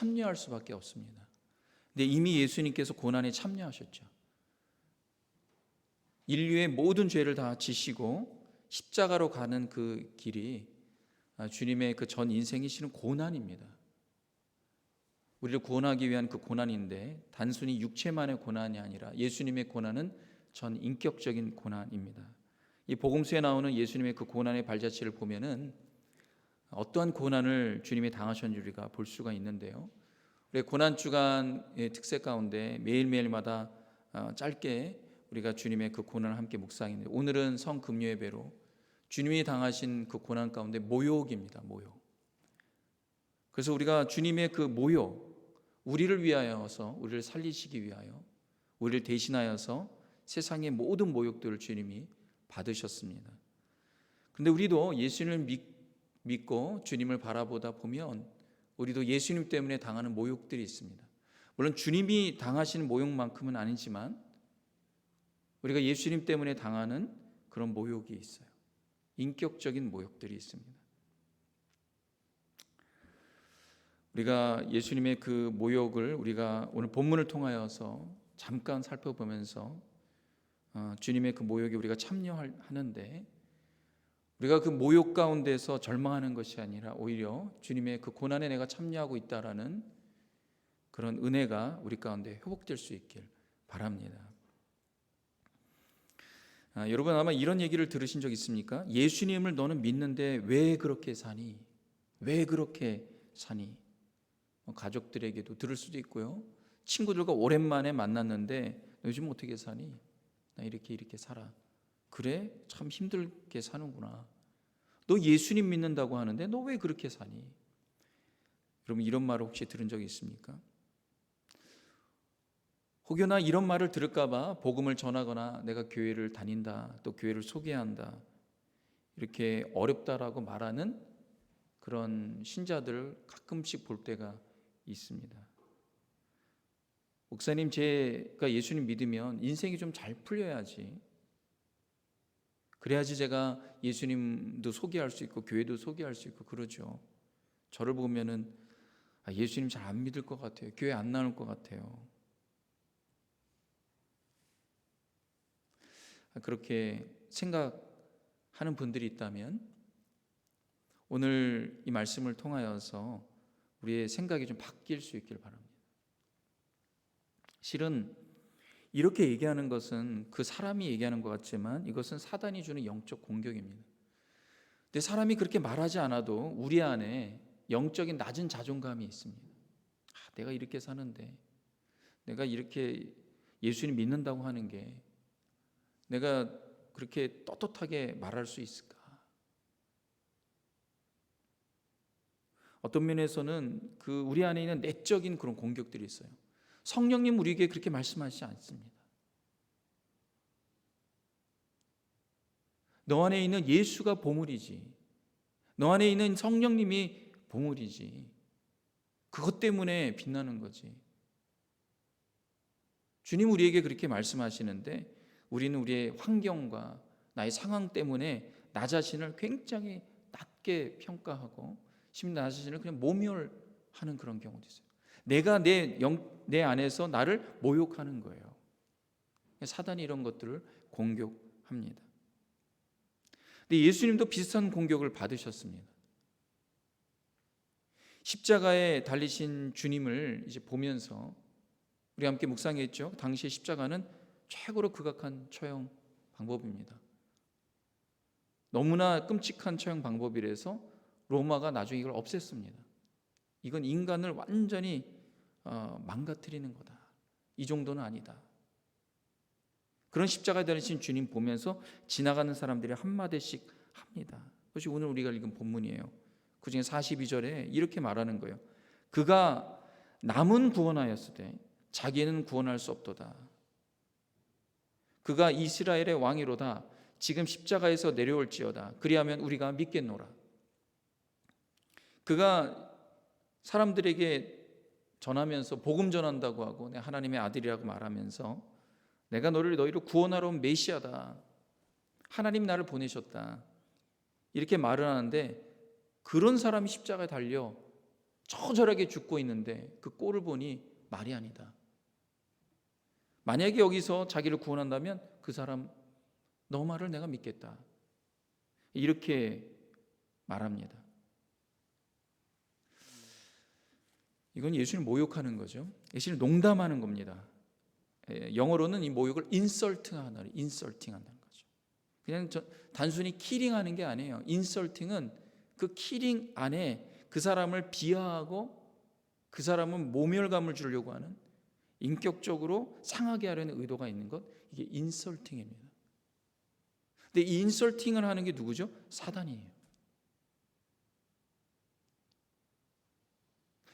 참여할 수밖에 없습니다. 근데 이미 예수님께서 고난에 참여하셨죠. 인류의 모든 죄를 다 지시고 십자가로 가는 그 길이 주님의 그 전 인생이 실은 고난입니다. 우리를 구원하기 위한 그 고난인데 단순히 육체만의 고난이 아니라 예수님의 고난은 전 인격적인 고난입니다. 이 복음서에 나오는 예수님의 그 고난의 발자취를 보면은 어떠한 고난을 주님이 당하셨는지 우리가 볼 수가 있는데요. 우리 고난 주간의 특색 가운데 매일매일마다 짧게 우리가 주님의 그 고난을 함께 묵상했는데, 오늘은 성금요예배로 주님이 당하신 그 고난 가운데 모욕입니다. 모욕. 그래서 우리가 주님의 그 모욕, 우리를 위하여서, 우리를 살리시기 위하여, 우리를 대신하여서 세상의 모든 모욕들을 주님이 받으셨습니다. 근데 우리도 예수님을 믿고 주님을 바라보다 보면 우리도 예수님 때문에 당하는 모욕들이 있습니다. 물론 주님이 당하신 모욕만큼은 아니지만 우리가 예수님 때문에 당하는 그런 모욕이 있어요. 인격적인 모욕들이 있습니다. 우리가 예수님의 그 모욕을 우리가 오늘 본문을 통하여서 잠깐 살펴보면서 주님의 그 모욕에 우리가 참여하는데, 우리가 그 모욕 가운데서 절망하는 것이 아니라 오히려 주님의 그 고난에 내가 참여하고 있다라는 그런 은혜가 우리 가운데 회복될 수 있길 바랍니다. 여러분 아마 이런 얘기를 들으신 적 있습니까? 예수님을 너는 믿는데 왜 그렇게 사니? 왜 그렇게 사니? 가족들에게도 들을 수도 있고요. 친구들과 오랜만에 만났는데 너 요즘 어떻게 사니? 나 이렇게 살아. 그래? 참 힘들게 사는구나. 너 예수님 믿는다고 하는데 너 왜 그렇게 사니? 여러분 이런 말을 혹시 들은 적이 있습니까? 혹여나 이런 말을 들을까 봐 복음을 전하거나 내가 교회를 다닌다, 또 교회를 소개한다, 이렇게 어렵다라고 말하는 그런 신자들을 가끔씩 볼 때가 있습니다. 목사님, 제가 예수님 믿으면 인생이 좀 잘 풀려야지, 그래야지 제가 예수님도 소개할 수 있고 교회도 소개할 수 있고 그러죠. 저를 보면은 예수님 잘 안 믿을 것 같아요. 교회 안 나올 것 같아요. 그렇게 생각하는 분들이 있다면 오늘 이 말씀을 통하여서 우리의 생각이 좀 바뀔 수 있길 바랍니다. 실은 이렇게 얘기하는 것은 그 사람이 얘기하는 것 같지만 이것은 사단이 주는 영적 공격입니다. 근데 사람이 그렇게 말하지 않아도 우리 안에 영적인 낮은 자존감이 있습니다. 내가 이렇게 사는데, 내가 이렇게 예수님 믿는다고 하는 게 내가 그렇게 떳떳하게 말할 수 있을까? 어떤 면에서는 그 우리 안에 있는 내적인 그런 공격들이 있어요. 성령님 우리에게 그렇게 말씀하시지 않습니다. 너 안에 있는 예수가 보물이지, 너 안에 있는 성령님이 보물이지, 그것 때문에 빛나는 거지. 주님 우리에게 그렇게 말씀하시는데 우리는 우리의 환경과 나의 상황 때문에 나 자신을 굉장히 낮게 평가하고 심지어 나 자신을 그냥 모멸하는 그런 경우도 있어요. 내가 내 안에서 나를 모욕하는 거예요. 사단이 이런 것들을 공격합니다. 근데 예수님도 비슷한 공격을 받으셨습니다. 십자가에 달리신 주님을 이제 보면서 우리 함께 묵상했죠. 당시의 십자가는 최고로 극악한 처형 방법입니다. 너무나 끔찍한 처형 방법이라서 로마가 나중에 이걸 없앴습니다. 이건 인간을 완전히 망가뜨리는 거다. 이 정도는 아니다. 그런 십자가에 달리신 주님 보면서 지나가는 사람들이 한마디씩 합니다. 그것이 오늘 우리가 읽은 본문이에요. 그중에 42절에 이렇게 말하는 거예요. 그가 남은 구원하였으되 자기는 구원할 수 없도다. 그가 이스라엘의 왕이로다. 지금 십자가에서 내려올지어다. 그리하면 우리가 믿겠노라. 그가 사람들에게 전하면서 복음 전한다고 하고 내가 하나님의 아들이라고 말하면서 내가 너희를 구원하러 온 메시아다. 하나님 나를 보내셨다. 이렇게 말을 하는데 그런 사람이 십자가에 달려 처절하게 죽고 있는데 그 꼴을 보니 말이 아니다. 만약에 여기서 자기를 구원한다면 그 사람 너 말을 내가 믿겠다. 이렇게 말합니다. 이건 예수님을 모욕하는 거죠. 예수님을 농담하는 겁니다. 영어로는 이 모욕을 인설팅한다는 거죠. 그냥 단순히 키링하는 게 아니에요. 인설팅은 그 키링 안에 그 사람을 비하하고 그 사람은 모멸감을 주려고 하는, 인격적으로 상하게 하려는 의도가 있는 것, 이게 인설팅입니다. 근데 이 인설팅을 하는 게 누구죠? 사단이에요.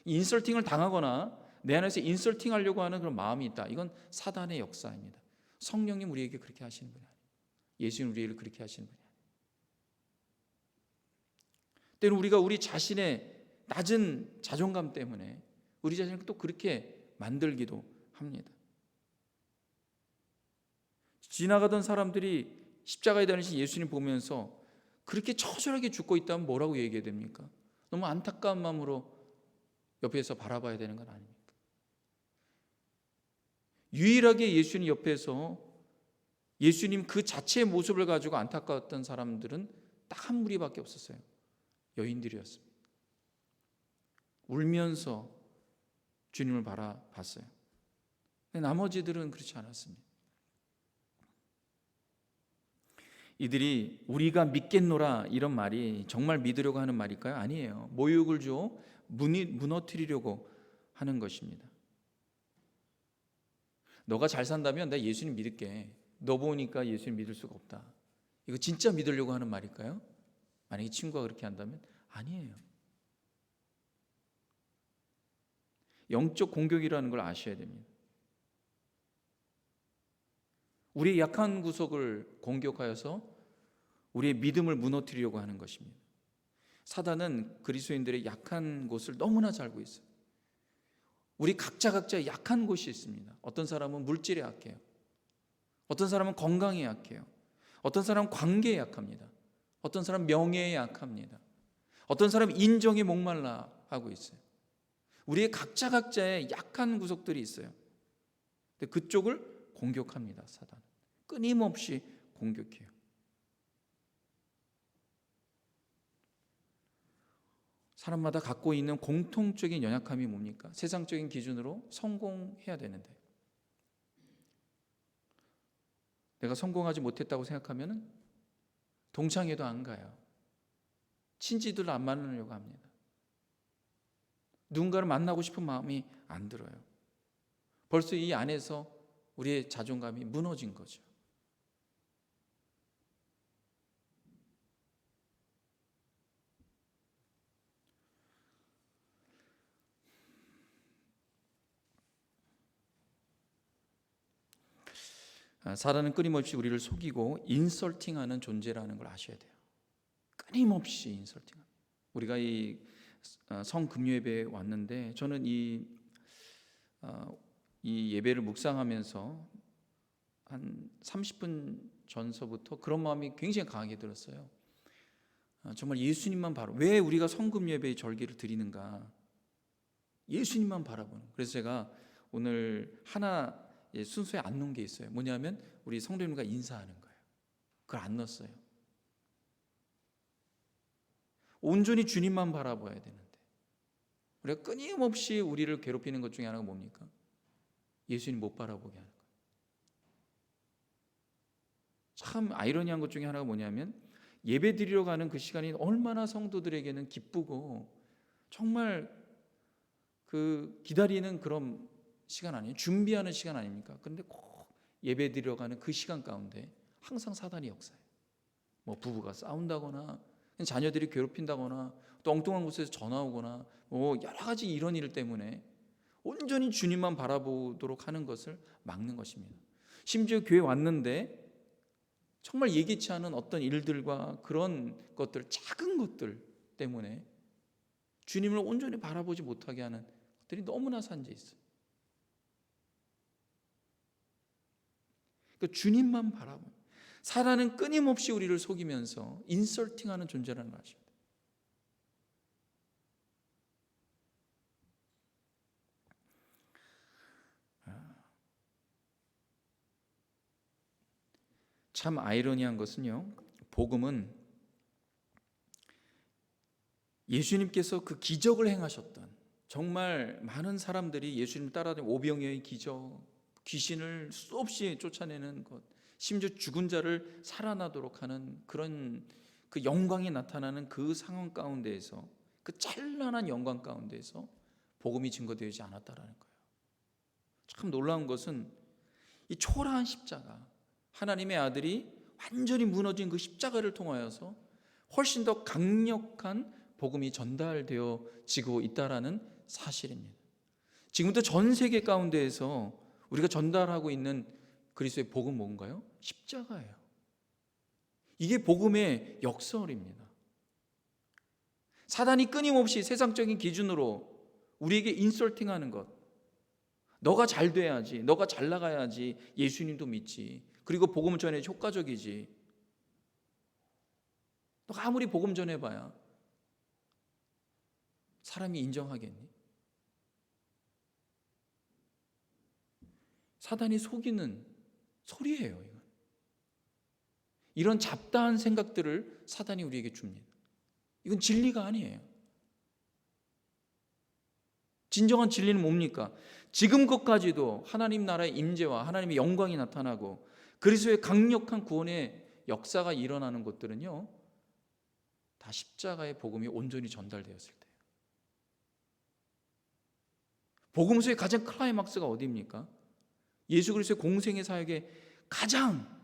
인설팅을 당하거나 내 안에서 인설팅하려고 하는 그런 마음이 있다. 이건 사단의 역사입니다. 성령님 우리에게 그렇게 하시는 분이 아니에요. 예수님 우리를 그렇게 하시는 분이 아니에요. 때는 우리가 우리 자신의 낮은 자존감 때문에 우리 자신을 또 그렇게 만들기도 합니다. 지나가던 사람들이 십자가에 달리신 예수님 보면서 그렇게 처절하게 죽고 있다면 뭐라고 얘기해야 됩니까? 너무 안타까운 마음으로 옆에서 바라봐야 되는 건 아닙니까? 유일하게 예수님 옆에서 예수님 그 자체의 모습을 가지고 안타까웠던 사람들은 딱 한 무리밖에 없었어요. 여인들이었습니다. 울면서 주님을 바라봤어요. 나머지들은 그렇지 않았습니다. 이들이 우리가 믿겠노라 이런 말이 정말 믿으려고 하는 말일까요? 아니에요. 모욕을 줘 무너뜨리려고 하는 것입니다. 너가 잘 산다면 나 예수님 믿을게. 너 보니까 예수님 믿을 수가 없다. 이거 진짜 믿으려고 하는 말일까요? 만약에 친구가 그렇게 한다면 아니에요. 영적 공격이라는 걸 아셔야 됩니다. 우리의 약한 구석을 공격하여서 우리의 믿음을 무너뜨리려고 하는 것입니다. 사단은 그리스도인들의 약한 곳을 너무나 잘 알고 있어요. 우리 각자의 약한 곳이 있습니다. 어떤 사람은 물질에 약해요. 어떤 사람은 건강에 약해요. 어떤 사람은 관계에 약합니다. 어떤 사람은 명예에 약합니다. 어떤 사람은 인정에 목말라 하고 있어요. 우리의 각자의 약한 구석들이 있어요. 근데 그쪽을 공격합니다. 사단은 끊임없이 공격해요. 사람마다 갖고 있는 공통적인 연약함이 뭡니까? 세상적인 기준으로 성공해야 되는데 내가 성공하지 못했다고 생각하면 동창회도 안 가요. 친지들 안 만나려고 합니다. 누군가를 만나고 싶은 마음이 안 들어요. 벌써 이 안에서 우리의 자존감이 무너진 거죠. 사단은 끊임없이 우리를 속이고 인설팅하는 존재라는 걸 아셔야 돼요. 끊임없이 인설팅합니다. 우리가 이 성금요예배에 왔는데 저는 이 예배를 묵상하면서 한 30분 전서부터 그런 마음이 굉장히 강하게 들었어요. 정말 예수님만 왜 우리가 성금요예배의 절기를 드리는가? 예수님만 바라보는. 그래서 제가 오늘 하나 순서에 안 넣은 게 있어요. 뭐냐면 우리 성도님과 인사하는 거예요. 그걸 안 넣었어요. 온전히 주님만 바라봐야 되는데 우리가 끊임없이 우리를 괴롭히는 것 중에 하나가 뭡니까? 예수님 못 바라보게 하는 거예요. 참 아이러니한 것 중에 하나가 뭐냐면 예배 드리러 가는 그 시간이 얼마나 성도들에게는 기쁘고 정말 그 기다리는 그런 시간 아니에요? 준비하는 시간 아닙니까? 그런데 꼭 예배 드리러 가는 그 시간 가운데 항상 사단이 역사해요. 뭐 부부가 싸운다거나 자녀들이 괴롭힌다거나 또 엉뚱한 곳에서 전화 오거나 뭐 여러 가지 이런 일 때문에 온전히 주님만 바라보도록 하는 것을 막는 것입니다. 심지어 교회 왔는데 정말 예기치 않은 어떤 일들과 그런 것들, 작은 것들 때문에 주님을 온전히 바라보지 못하게 하는 것들이 너무나 산재 있어요. 그러니까 주님만 바라보는, 사단은 끊임없이 우리를 속이면서 인설팅하는 존재라는 걸 아십니다. 참 아이러니한 것은요, 복음은 예수님께서 그 기적을 행하셨던, 정말 많은 사람들이 예수님 따라다니는 오병이어의 기적, 귀신을 수없이 쫓아내는 것, 심지어 죽은 자를 살아나도록 하는 그런 그 영광이 나타나는 그 상황 가운데에서, 그 찬란한 영광 가운데에서 복음이 증거되지 않았다라는 거예요. 참 놀라운 것은 이 초라한 십자가, 하나님의 아들이 완전히 무너진 그 십자가를 통하여서 훨씬 더 강력한 복음이 전달되어지고 있다라는 사실입니다. 지금도 전 세계 가운데에서 우리가 전달하고 있는 그리스도의 복음 뭔가요? 십자가예요. 이게 복음의 역설입니다. 사단이 끊임없이 세상적인 기준으로 우리에게 인설팅하는 것, 너가 잘 돼야지, 너가 잘 나가야지 예수님도 믿지, 그리고 복음 전해 효과적이지, 너가 아무리 복음 전해봐야 사람이 인정하겠니? 사단이 속이는 소리예요. 이런 잡다한 생각들을 사단이 우리에게 줍니다. 이건 진리가 아니에요. 진정한 진리는 뭡니까? 지금 것까지도 하나님 나라의 임재와 하나님의 영광이 나타나고 그리스도의 강력한 구원의 역사가 일어나는 것들은요, 다 십자가의 복음이 온전히 전달되었을 때예요. 복음서의 가장 클라이막스가 어디입니까? 예수 그리스도의 공생의 사역의 가장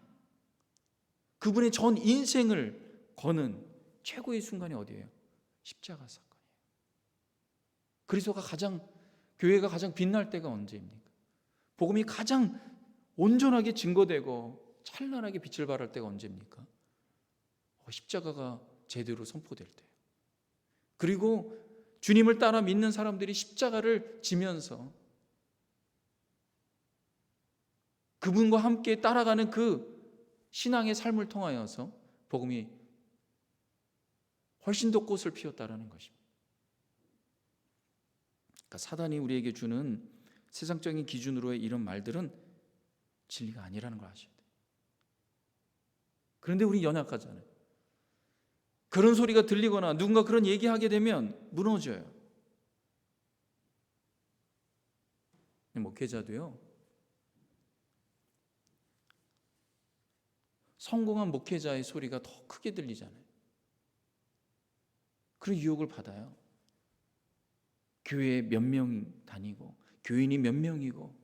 그분의 전 인생을 거는 최고의 순간이 어디예요? 십자가 사건이에요. 그리스도가 교회가 가장 빛날 때가 언제입니까? 복음이 가장 온전하게 증거되고 찬란하게 빛을 발할 때가 언제입니까? 십자가가 제대로 선포될 때예요. 그리고 주님을 따라 믿는 사람들이 십자가를 지면서 그분과 함께 따라가는 그 신앙의 삶을 통하여서 복음이 훨씬 더 꽃을 피웠다라는 것입니다. 그러니까 사단이 우리에게 주는 세상적인 기준으로의 이런 말들은 진리가 아니라는 걸 아셔야 돼요. 그런데 우리 연약하잖아요. 그런 소리가 들리거나 누군가 그런 얘기하게 되면 무너져요. 목회자도요, 성공한 목회자의 소리가 더 크게 들리잖아요. 그런 유혹을 받아요. 교회에 몇 명 다니고 교인이 몇 명이고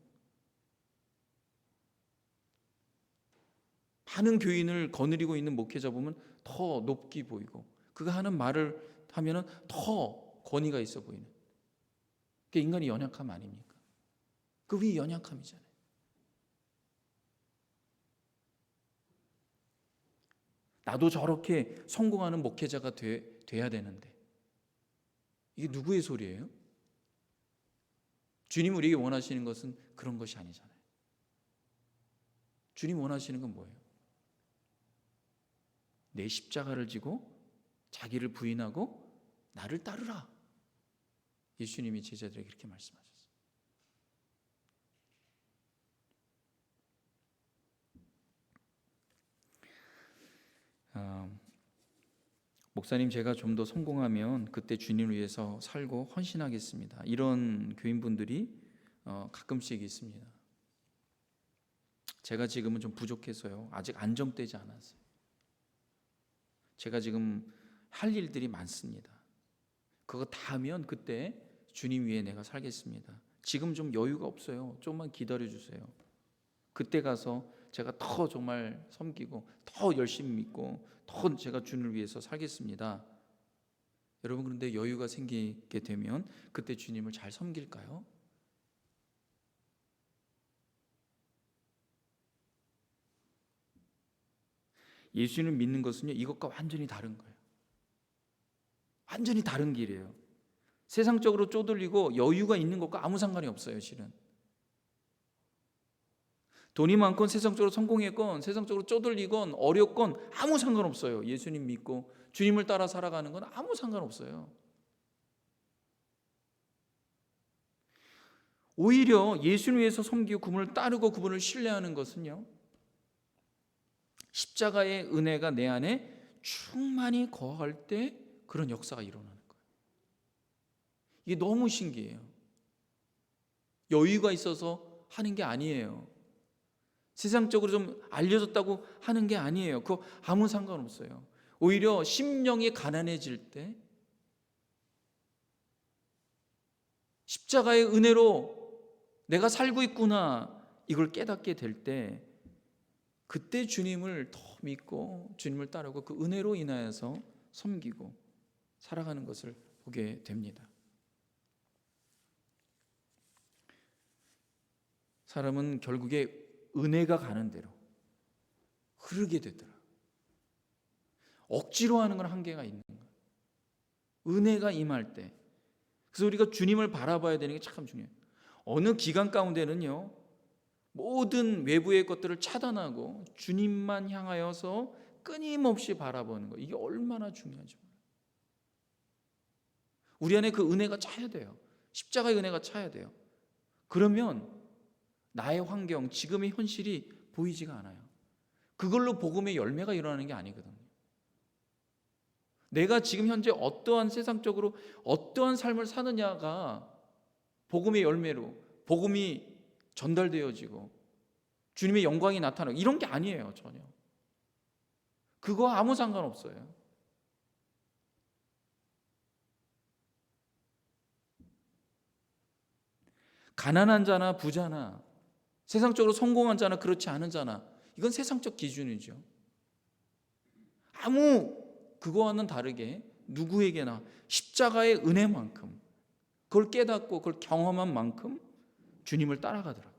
많은 교인을 거느리고 있는 목회자 보면 더 높게 보이고, 그가 하는 말을 하면 더 권위가 있어 보이는, 그게 인간의 연약함 아닙니까? 그 우리 연약함이잖아요. 나도 저렇게 성공하는 목회자가 돼야 되는데, 이게 누구의 소리예요? 주님 우리에게 원하시는 것은 그런 것이 아니잖아요. 주님 원하시는 건 뭐예요? 내 십자가를 지고 자기를 부인하고 나를 따르라. 예수님이 제자들에게 그렇게 말씀하셨어요. 목사님, 제가 좀 더 성공하면 그때 주님을 위해서 살고 헌신하겠습니다. 이런 교인분들이 가끔씩 있습니다. 제가 지금은 좀 부족해서요, 아직 안정되지 않았어요. 제가 지금 할 일들이 많습니다. 그거 다 하면 그때 주님 위해 내가 살겠습니다. 지금 좀 여유가 없어요. 좀만 기다려주세요. 그때 가서 제가 더 정말 섬기고 더 열심히 믿고 더 제가 주님을 위해서 살겠습니다. 여러분, 그런데 여유가 생기게 되면 그때 주님을 잘 섬길까요? 예수님을 믿는 것은요, 이것과 완전히 다른 거예요. 완전히 다른 길이에요. 세상적으로 쪼들리고 여유가 있는 것과 아무 상관이 없어요. 실은 돈이 많건 세상적으로 성공했건 세상적으로 쪼들리건 어렵건 아무 상관없어요. 예수님 믿고 주님을 따라 살아가는 건 아무 상관없어요. 오히려 예수님 위해서 섬기고 그분을 따르고 그분을 신뢰하는 것은요, 십자가의 은혜가 내 안에 충만히 거할 때 그런 역사가 일어나는 거예요. 이게 너무 신기해요. 여유가 있어서 하는 게 아니에요. 세상적으로 좀 알려졌다고 하는 게 아니에요. 그거 아무 상관없어요. 오히려 심령이 가난해질 때 십자가의 은혜로 내가 살고 있구나 이걸 깨닫게 될 때 그때 주님을 더 믿고 주님을 따르고 그 은혜로 인하여서 섬기고 살아가는 것을 보게 됩니다. 사람은 결국에 은혜가 가는 대로 흐르게 되더라. 억지로 하는 건 한계가 있는 거예요. 은혜가 임할 때. 그래서 우리가 주님을 바라봐야 되는 게 참 중요해요. 어느 기간 가운데는요, 모든 외부의 것들을 차단하고 주님만 향하여서 끊임없이 바라보는 거, 이게 얼마나 중요하죠. 우리 안에 그 은혜가 차야 돼요. 십자가의 은혜가 차야 돼요. 그러면 나의 환경, 지금의 현실이 보이지가 않아요. 그걸로 복음의 열매가 일어나는 게 아니거든요. 내가 지금 현재 어떠한 세상적으로 어떠한 삶을 사느냐가 복음의 열매로 복음이 전달되어지고 주님의 영광이 나타나고 이런 게 아니에요. 전혀. 그거 아무 상관없어요. 가난한 자나 부자나 세상적으로 성공한 자나 그렇지 않은 자나 이건 세상적 기준이죠. 아무 그거와는 다르게 누구에게나 십자가의 은혜만큼 그걸 깨닫고 그걸 경험한 만큼 주님을 따라가더라고요.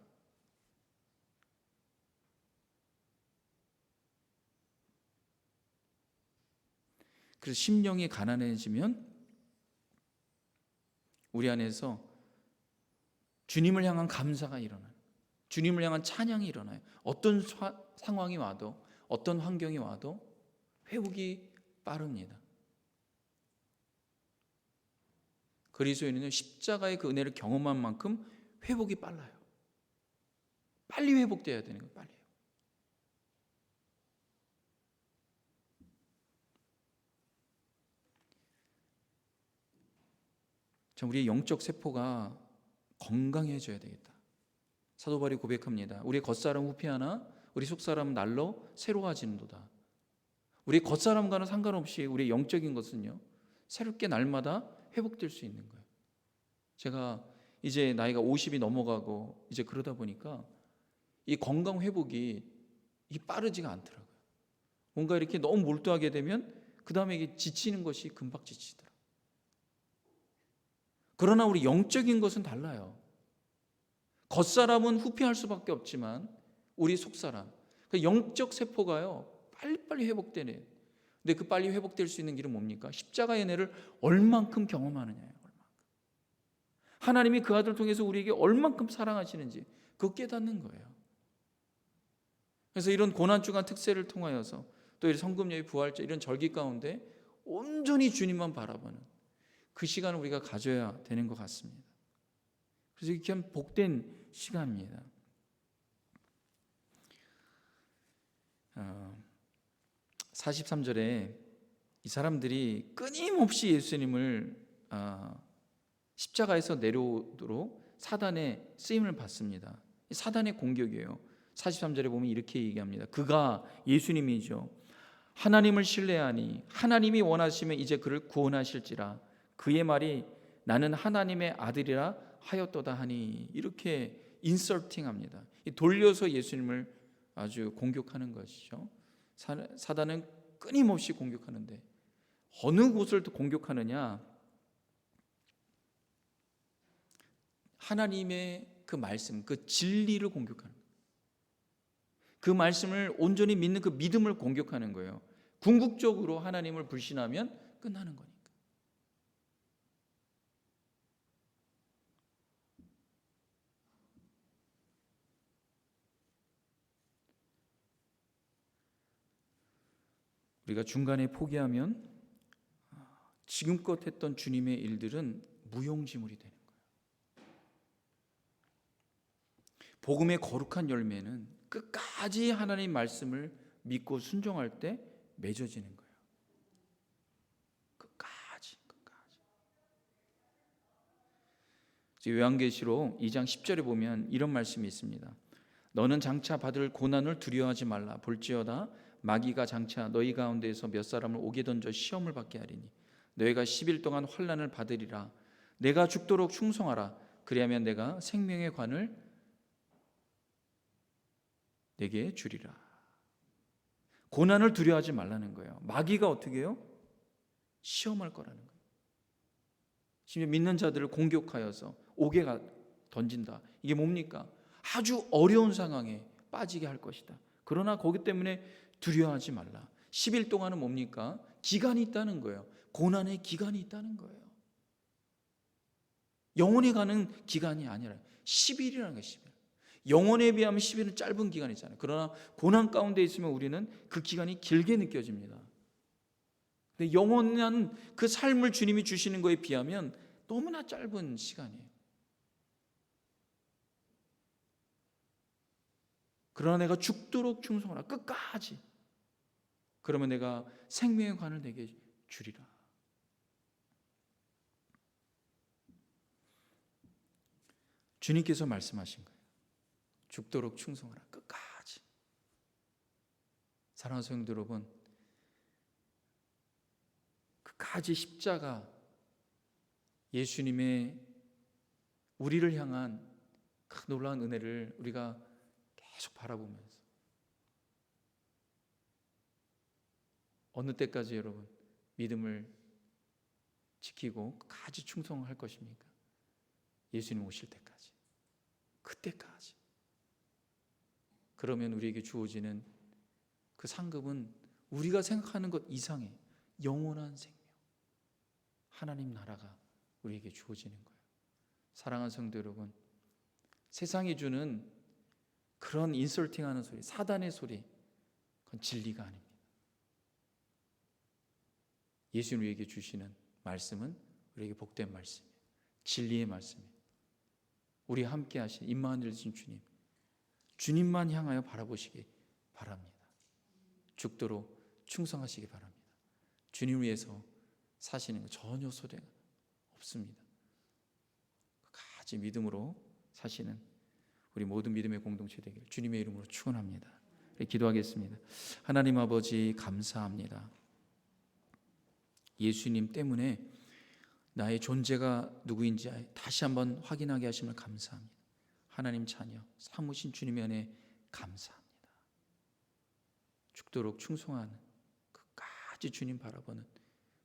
그래서 심령이 가난해지면 우리 안에서 주님을 향한 감사가 일어나요. 주님을 향한 찬양이 일어나요. 어떤 상황이 와도 어떤 환경이 와도 회복이 빠릅니다. 그리스도인은 십자가의 그 은혜를 경험한 만큼 회복이 빨라요. 빨리 회복돼야 되는 거예요. 빨리. 참 우리의 영적 세포가 건강해져야 되겠다. 사도 바울이 고백합니다. 우리 겉사람 후피하나 우리 속사람은 날로 새로워지는도다. 우리 겉사람과는 상관없이 우리의 영적인 것은요 새롭게 날마다 회복될 수 있는 거예요. 제가 이제 나이가 50이 넘어가고 이제 그러다 보니까 이 건강 회복이 빠르지가 않더라고요. 뭔가 이렇게 너무 몰두하게 되면 그 다음에 이게 지치는 것이 금방 지치더라고요. 그러나 우리 영적인 것은 달라요. 겉사람은 후피할 수밖에 없지만 우리 속사람, 그 영적 세포가요 빨리빨리 회복되는. 근데 그 빨리 회복될 수 있는 길은 뭡니까? 십자가의 은혜를 얼만큼 경험하느냐예요. 하나님이 그 아들 통해서 우리에게 얼만큼 사랑하시는지 그거 깨닫는 거예요. 그래서 이런 고난주간 특세를 통하여서 또 이 성금요일 부활절 이런 절기 가운데 온전히 주님만 바라보는 그 시간을 우리가 가져야 되는 것 같습니다. 그래서 이게 참 복된 시간입니다. 43절에 이 사람들이 끊임없이 예수님을 십자가에서 내려오도록 사단의 쓰임을 받습니다. 사단의 공격이에요. 43절에 보면 이렇게 얘기합니다. 그가 예수님이죠. 하나님을 신뢰하니 하나님이 원하시면 이제 그를 구원하실지라. 그의 말이 나는 하나님의 아들이라 하였도다 하니. 이렇게 인서팅합니다. 돌려서 예수님을 아주 공격하는 것이죠. 사단은 끊임없이 공격하는데 어느 곳을 공격하느냐? 하나님의 그 말씀, 그 진리를 공격하는 거예요. 그 말씀을 온전히 믿는 그 믿음을 공격하는 거예요. 궁극적으로 하나님을 불신하면 끝나는 거니까. 우리가 중간에 포기하면 지금껏 했던 주님의 일들은 무용지물이 되는 거예요. 복음의 거룩한 열매는 끝까지 하나님 말씀을 믿고 순종할 때 맺어지는 거예요. 끝까지. 요한계시록 2장 10절에 보면 이런 말씀이 있습니다. 너는 장차 받을 고난을 두려워하지 말라. 볼지어다 마귀가 장차 너희 가운데에서 몇 사람을 옥에 던져 시험을 받게 하리니 너희가 10일 동안 환난을 받으리라. 내가 죽도록 충성하라. 그리하면 내가 생명의 관을 내게 주리라. 고난을 두려워하지 말라는 거예요. 마귀가 어떻게 해요? 시험할 거라는 거예요. 심지어 믿는 자들을 공격하여서 옥에 던진다. 이게 뭡니까? 아주 어려운 상황에 빠지게 할 것이다. 그러나 거기 때문에 두려워하지 말라. 10일 동안은 뭡니까? 기간이 있다는 거예요. 고난의 기간이 있다는 거예요. 영원히 가는 기간이 아니라 10일이라는 거예요. 10일. 영원에 비하면 10일은 짧은 기간이잖아요. 그러나 고난 가운데 있으면 우리는 그 기간이 길게 느껴집니다. 근데 영원한 그 삶을 주님이 주시는 거에 비하면 너무나 짧은 시간이에요. 그러나 내가 죽도록 충성하라. 끝까지. 그러면 내가 생명의 관을 내게 주리라. 주님께서 말씀하신 거예요. 죽도록 충성하라. 끝까지. 사랑하는 성도 여러분, 끝까지 십자가, 예수님의 우리를 향한 그 놀라운 은혜를 우리가 계속 바라보면서 어느 때까지 여러분 믿음을 지키고 끝까지 충성할 것입니까? 예수님 오실 때까지. 그때까지. 그러면 우리에게 주어지는 그 상급은 우리가 생각하는 것 이상의 영원한 생명, 하나님 나라가 우리에게 주어지는 거예요. 사랑하는 성도 여러분, 세상이 주는 그런 인설팅하는 소리, 사단의 소리, 그건 진리가 아닙니다. 예수님 우리에게 주시는 말씀은 우리에게 복된 말씀이에요. 진리의 말씀이에요. 우리 함께 하신 임마누엘 되신 주님, 주님만 향하여 바라보시기 바랍니다. 죽도록 충성하시기 바랍니다. 주님 위해서 사시는 거 전혀 소리가 없습니다. 끝까지 믿음으로 사시는 우리 모든 믿음의 공동체 되길 주님의 이름으로 축원합니다. 기도하겠습니다. 하나님 아버지 감사합니다. 예수님 때문에 나의 존재가 누구인지 다시 한번 확인하게 하심을 감사합니다. 하나님 자녀 삼으신 주님의 은혜 감사합니다. 죽도록 충성하는 끝까지 주님 바라보는,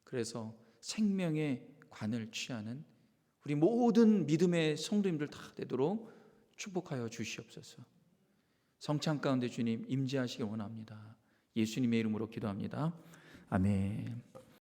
그래서 생명의 관을 취하는 우리 모든 믿음의 성도님들 다 되도록 축복하여 주시옵소서. 성찬 가운데 주님 임재하시길 원합니다. 예수님의 이름으로 기도합니다. 아멘.